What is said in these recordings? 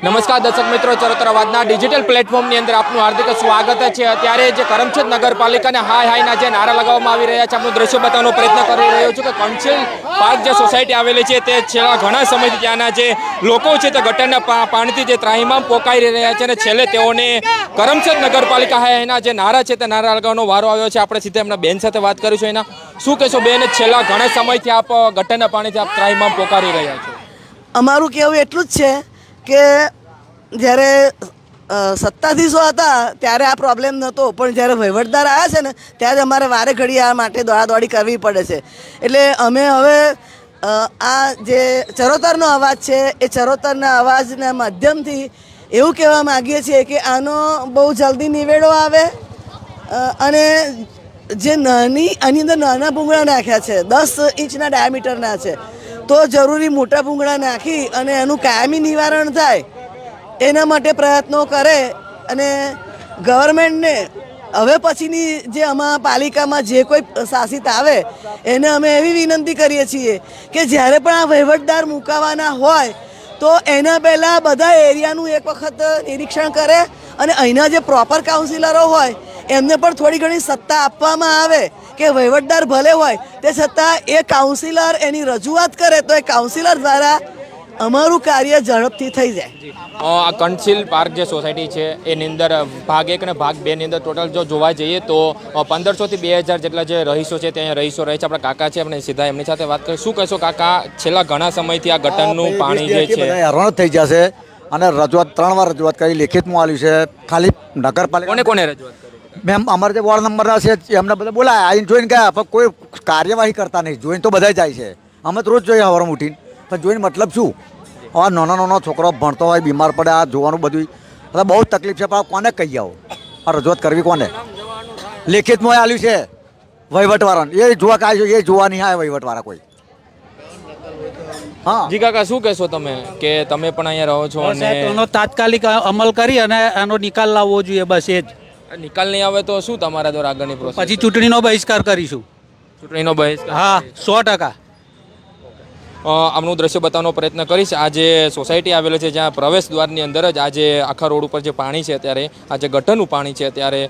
નમસ્કાર દર્શક મિત્રો, ચરોતર અવાજના ડિજિટલ પ્લેટફોર્મની અંદર આપનું હાર્દિક સ્વાગત છે। અત્યારે જે કરમસદ નગરપાલિકાને હાયના જે નારા લગાવવામાં આવી રહ્યા છે, આપનું દ્રશ્ય બતાવવાનો પ્રયત્ન કરી રહ્યો છું કે કન્સિલ પાર્ક જે સોસાયટી આવેલી છે તે છેલ્લા ઘણા સમયથી ત્યાંના જે લોકો છે તે ગટરના પાણીથી જે ત્રાહિમામ પોકાઈ રહ્યા છે અને છેલ્લે તેઓને કરમસદ નગરપાલિકા હાયના જે નારા છે તે નારા લગાવવાનો વારો આવ્યો છે। આપણે સીધા એમના બેન સાથે વાત કરીશું। એના શું કહેશો બેન, છેલ્લા ઘણા સમયથી આપ ગટરના પાણીથી આપ ત્રાહિમામ પોકારી રહ્યા છો? અમારું કહેવું એટલું જ છે કે જ્યારે સત્તાધીશો હતા ત્યારે આ પ્રોબ્લેમ નહોતો, પણ જ્યારે વહીવટદાર આવ્યા છે ને ત્યારે અમારે વારે ઘડી આ માટે દોડાદોડી કરવી પડે છે। એટલે અમે હવે આ જે ચરોતરનો અવાજ છે એ ચરોતરના અવાજના માધ્યમથી એવું કહેવા માગીએ છીએ કે આનો બહુ જલ્દી નિવેડો આવે અને જે આની અંદર નાના ભૂંગળા નાખ્યા છે 10 ઇંચના ડાયામીટરના છે, તો જરૂરી મોટા ભૂંગળા નાખી અને એનું કાયમી નિવારણ થાય એના માટે પ્રયત્નો કરે। અને ગવર્મેન્ટને હવે પછીની જે અમારા પાલિકામાં જે કોઈ શાસિત આવે એને અમે એવી વિનંતી કરીએ છીએ કે જ્યારે પણ આ વહીવટદાર મુકાવાના હોય તો એના પહેલાં બધા એરિયાનું એક વખત નિરીક્ષણ કરે અને અહીંના જે પ્રોપર કાઉન્સિલરો હોય એમને પણ થોડી ઘણી સત્તા આપવામાં આવે કે વહીવટદાર ભલે હોય તે છતાં એ કાઉન્સિલર એની રજૂઆત કરે તો એ કાઉન્સિલર દ્વારા અમારું કાર્ય ઝડપથી થઈ જાય। આ કન્સિલ પાર્ક જે સોસાયટી છે એની અંદર ભાગ 1 અને ભાગ 2 ની અંદર ટોટલ જો જોવા જઈએ તો 1500 થી 2000 જેટલા જે રહીશો છે ત્યાં રહીશો રહે છે। આપણા કાકા છે, આપણે સીધા એમની સાથે વાત કરીએ। શું કહેશો કાકા, છેલ્લા ઘણા સમયથી આ ગટરનું પાણી જે છે હેરાન થઈ જશે અને રજૂઆત 3 વાર રજૂઆત કરી, લેખિતમાં આવ્યું છે। ખાલી નગરપાલિકા કોને રજૂઆત કરી? મેમ અમારા જે વોર્ડ નંબરના છે એમને બધા બોલાયા, આવીને જોઈને ગયા પણ કોઈ કાર્યવાહી કરતા નહીં। જોઈને તો બધા જાય છે, અમે તો રોજ જોઈએ સવારમાં ઉઠીને, પણ જોઈને મતલબ શું? આ નાનો છોકરો ભણતો હોય, બીમાર પડે, આ જોવાનું બધું એટલે બહુ તકલીફ છે। પણ કોને કહી આવો? આ રજૂઆત કરવી કોને? લેખિતમાં આવ્યું છે વહીવટવાળાને, એ જોવા કાંઈ એ જોવા નહીં આવે વહીવટવાળા કોઈ। હા જી કાકા, શું કહેશો તમે કે તમે પણ અહીંયા રહો છો અને એનો તાત્કાલિક અમલ કરી અને એનો નિકાલ લાવવો જોઈએ, બસ એ જ। નિકાલ નહીં આવે તો શું તમારા દ્વારા આગળની પ્રોસેસ? પછી ચૂંટણીનો બહિષ્કાર કરીશું। ચૂંટણીનો બહિષ્કાર? હા, 100%। આમનું દ્રશ્ય બતાવવાનો પ્રયત્ન કરીશ। આ જે સોસાયટી આવેલી છે જ્યાં પ્રવેશ દ્વારની અંદર જ આ જે આખા રોડ ઉપર જે પાણી છે અત્યારે આ જે ગટરનું પાણી છે અત્યારે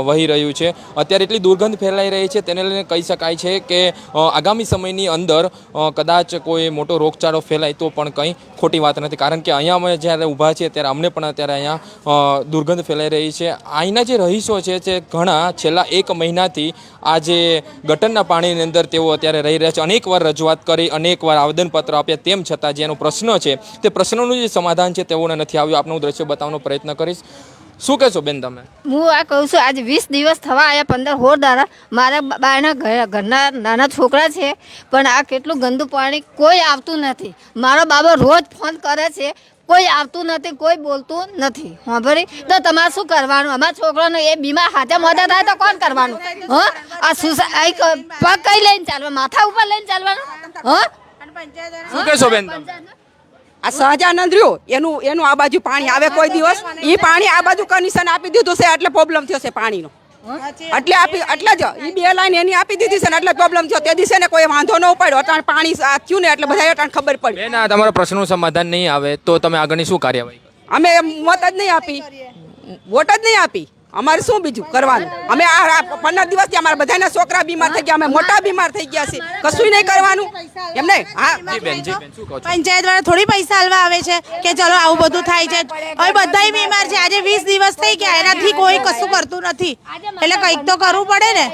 વહી રહ્યું છે, અત્યારે એટલી દુર્ગંધ ફેલાઈ રહી છે તેને લઈને કહી શકાય છે કે આગામી સમયની અંદર કદાચ કોઈ મોટો રોગચાળો ફેલાય તો પણ કંઈ ખોટી વાત નથી, કારણ કે અહીંયા અમે જ્યારે ઊભા છીએ ત્યારે અમને પણ અત્યારે અહીંયા દુર્ગંધ ફેલાઈ રહી છે। અહીંના જે રહીશો છે તે ઘણા છેલ્લા 1 મહિનાથી આ જે ગટરના પાણીની અંદર તેઓ અત્યારે રહી રહ્યા છે। અનેકવાર રજૂઆત કરી, અનેકવાર આવેદનપત્ર આપ્યા, તેમ છતાં જેનો પ્રશ્ન છે તે પ્રશ્નનું જે સમાધાન છે તેઓને નથી આવ્યું। આપનું દ્રશ્ય બતાવવાનો પ્રયત્ન કરીશ। શું કહેશો બેન તમે? હું આ કહું છું, આજે 20 દિવસ થવા આવ્યા, 15 હોર દાડા મારા બાના ઘરના નાના છોકરા છે, પણ આ કેટલું ગંદુ પાણી કોઈ આવતું નથી। મારો બાબો રોજ ફોન કરે છે, કોઈ આવતું નથી, કોઈ બોલતું નથી। હા ભરી તો તમારે શું કરવાનું? અમારા છોકરાનો એ બીમાર હાથે મોઢા થાય તો કોણ કરવાનું? હા, આ પગ કઈ લઈને ચાલવાનું? માથા ઉપર લઈને ચાલવાનું? હા, શું કહેશો બેન તમે? આ સહજાનંદ રહ્યું એનું આ બાજુ પાણી આવે કોઈ દિવસ, એ પાણી આ બાજુ કનેક્શન આપી દીધું છે એટલે પ્રોબ્લેમ થયો છે પાણીનો। એટલે જ એ 2 લાઈન એની આપી દીધી છે ને એટલે પ્રોબ્લેમ થયો। તે દિવસે ને કોઈ વાંધો ન ઉપાડ્યો, અટાણ પાણી થયું ને એટલે બધા અટાણ ખબર પડી। બેન, આ તમારા પ્રશ્નનું સમાધાન નહીં આવે તો તમે આગળની શું કાર્યવાહી કરો? અમે મત જ નહીં આપી, વોટ જ નહીં આપી, અમારે શું બીજું કરવાનું? અમે આ 15 દિવસથી અમારા બધાના છોકરા બીમાર થઈ ગયા, અમે મોટા બીમાર થઈ ગયા છે, કશું નહીં કરવાનું એમ નહીં। હા જી બેન, શું કહો છો? પંચાયત વાળા થોડી પૈસા હાલવા આવે છે કે ચલો આવું બધું થાય છે? હવે બધાય બીમાર છે, આજે 20 દિવસ થઈ ગયા, એનાથી કોઈ કશું કરતું નથી, એટલે કંઈક તો કરવું પડે ને,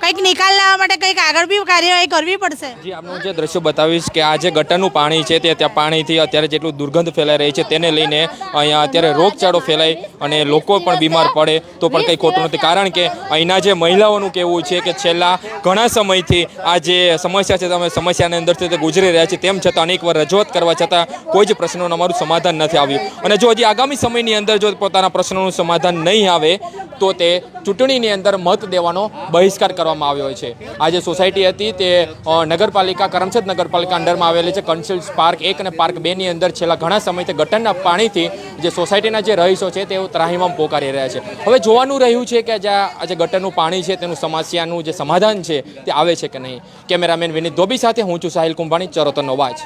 કંઈક નિકાલ લાવવા માટે કંઈક આગળ બી કાર્યવાહી કરવી પડશે। જી, આપનું જે દ્રશ્ય બતાવીશ કે આ જે ગટરનું પાણી છે તે ત્યાં પાણીથી અત્યારે જેટલું દુર્ગંધ ફેલાઈ રહી છે તેને લઈને અહીંયા અત્યારે રોગચાળો ફેલાય અને લોકો પણ બીમાર પડે તો પણ કંઈ ખોટું નથી, કારણ કે અહીંના જે મહિલાઓનું કહેવું છે કે છેલ્લા ઘણા સમયથી આ જે સમસ્યા છે તમે સમસ્યાની અંદરથી તે ગુજરી રહ્યા છે, તેમ છતાં અનેકવાર રજૂઆત કરવા છતાં કોઈ જ પ્રશ્નોનું અમારું સમાધાન નથી આવ્યું। અને જો હજી આગામી સમયની અંદર જો પોતાના પ્રશ્નોનું સમાધાન નહીં આવે તો તે ચૂંટણીની અંદર મત દેવાનો બહિષ્કાર કરવામાં આવ્યો છે। આ જે સોસાયટી હતી તે નગરપાલિકા કરમસદ નગરપાલિકા અંડરમાં આવેલી છે। કન્સિલ પાર્ક 1 અને પાર્ક 2 ની અંદર છેલ્લા ઘણા સમયથી ગટરના પાણીથી જે સોસાયટીના જે રહીશો છે તેઓ ત્રાહિમામ પોકારી રહ્યા છે। હવે જોવાનું રહ્યું છે કે જ્યાં આ જે ગટરનું પાણી છે તેનું સમસ્યાનું જે સમાધાન છે તે આવે છે કે નહીં। કેમેરામેન વિનીત ધોબી સાથે હું છું સાહિલ કુંભાણી, ચરોતરનો અવાજ।